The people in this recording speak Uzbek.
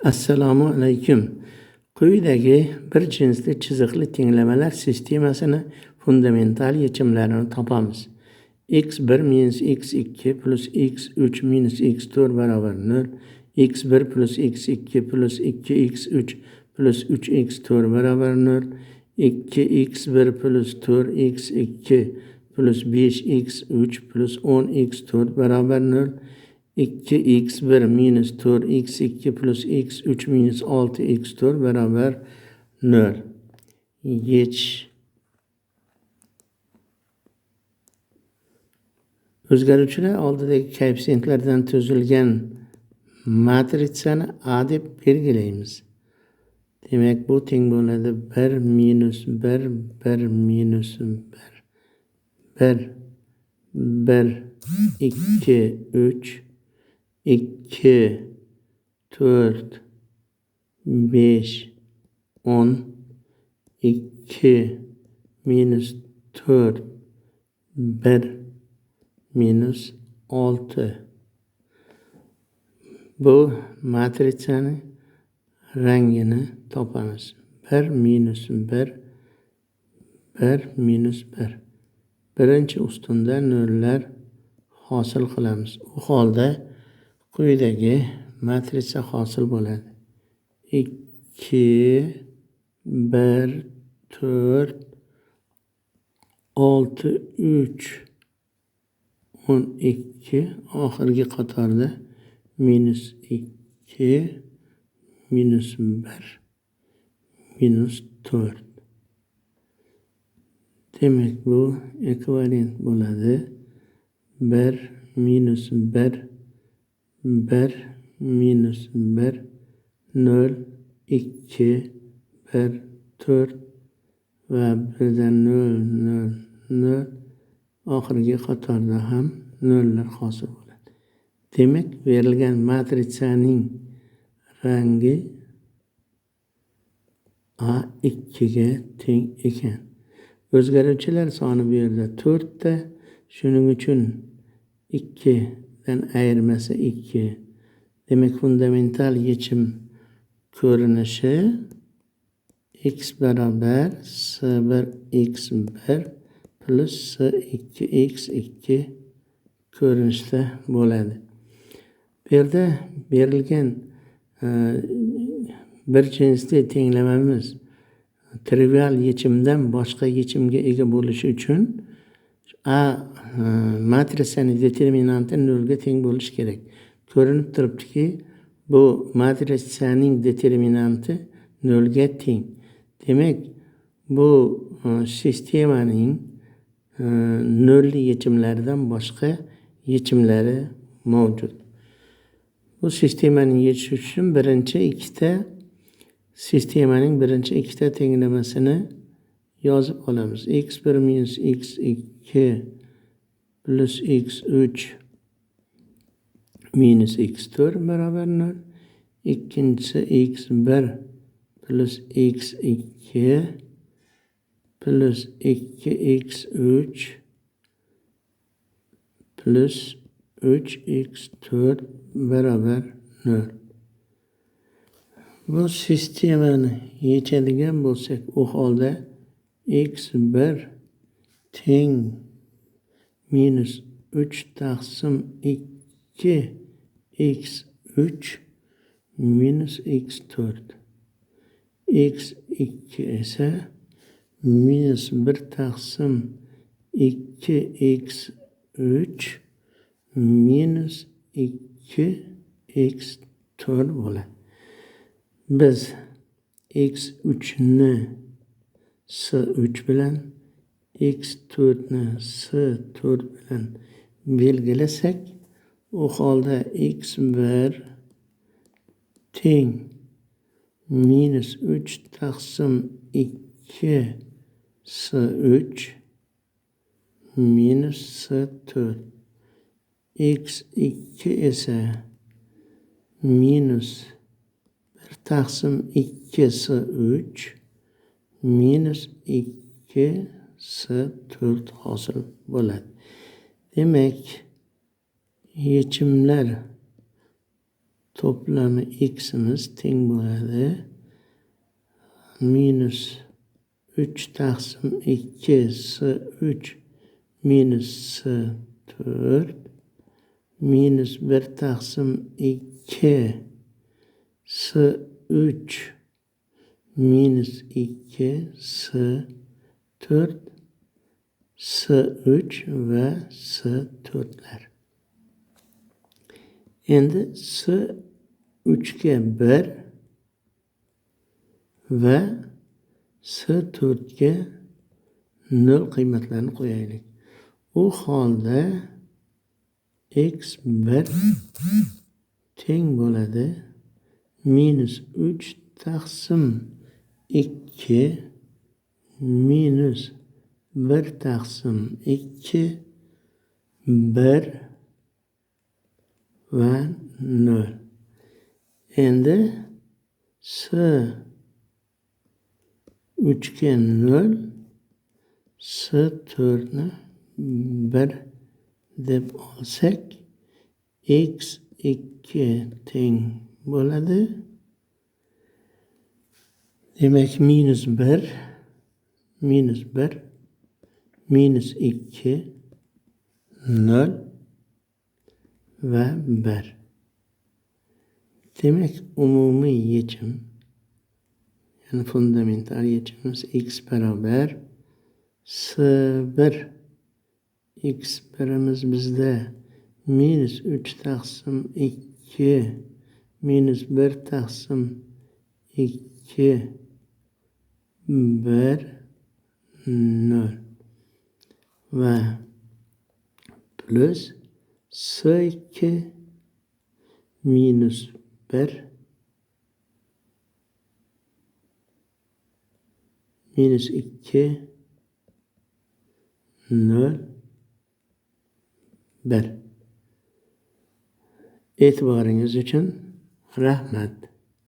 Assalomu alaykum. Quyidagi bir jinsli chiziqli tenglamalar sistemasini fundamental yechimlarini topamiz. x1 minus x2 plus x3 minus x4 barobar 0. x1 plus x2 plus 2x3 plus 3x4 barobar 0. 2x1 plus 4x2 plus 5x3 plus 10x4 barobar 0. 2x1 minus 4x2 plus x3 minus 6x4 beraber 0. Geç. O'zgaruvchilar oldidagi koeffitsiyentlardan tuzilgan matritsani A deb belgilaymiz. Demak, bu teng bo'ladi 1 minus 1 1 minus 1 1 2 3 2 4 5 10 2 minus 4 1 minus 6. Bu matritsani rangini topamiz. 1 minus 1 1 minus 1. Birinchi ustunda nollar hosil qilamiz. U holda quyidagi matritsa hosil bo'ladi. 2 1 4 6 3 12 oxirgi qatorda minus 2 minus 1 minus 4. Demek bu ekvivalent bo'ladi. 1 minus 1 1 minus 1 0 2 1 4 va birdan 0 0 0 oxirgi qatorda ham nollar hosil bo'ladi. Demak, berilgan matritsaning rangi A2 ga teng ekan. O'zgaruvchilar soni bu yerda 4 ta. Shuning uchun 2 dan ayirmasi 2. Demak, fundamental yechim ko'rinishi x barobar s1 x1 plus s2 x2 ko'rinishda bo'ladi. Bu yerda berilgan bir jinsli tenglamamiz trivial yechimdan boshqa yechimga ega bo'lishi uchun A matrisaning determinanti 0 ga teng bo'lishi kerak. Ko'rinib turibdiki, bu matrisaning determinanti 0 ga teng. Demak, bu sistemaning nolli yechimlaridan boshqa yechimlari mavjud. Bu sistemaning yechishi uchun sistemaning birinchi ikkita tenglamasini yozib olamiz. x1 minus x2 plus x3 minus x4 beraber 0. İkincisi x1 plus x2 plus 2x3 plus 3x4 beraber 0. Bu sistemani yechadigan bo'lsak, u holda x1 teng minus 3 taqsim 2 x3 minus x4. x2 esa minus 1 taqsim 2 x3 minus 2 x4 bo'ladi. Biz x3 ni s3 bilan x4 ni s4 bilan belgilasak, u holda x1 teng minus 3 taqsim 2 s3 minus s4. x2 esa minus 1 taqsim 2 s3 minus 2 s4 hosil bo'ladi. Demak, yechimlar to'plami x'imiz teng bo'ladi. Minus 3 taqsim 2 s3 minus s4 minus 1 taqsim 2 s3 minus 2 s4 s3 va s4'lar. Endi s3'ga 1 va s4'ga 0 qiymatlarini qo'yaylik. U holda x1 teng bo'ladi minus 3 taqsim 2 minus 1 taqsim 2 1 va 0. Endi s3'ga 0, s4'ni 1 deb olsak, x2 teng bo'ladi. Demak, minus 1, minus 1, minus 2, 0 va 1. Demak, umumiy yechim, ya'ni fundamental yechimimiz x barobar s1. x1'imiz bizda minus 3 taqsim 2 minus 1 taqsim 2 1 0 va plus s2 minus 1 minus 2 0 1. E'tiboringiz uchun rahmat.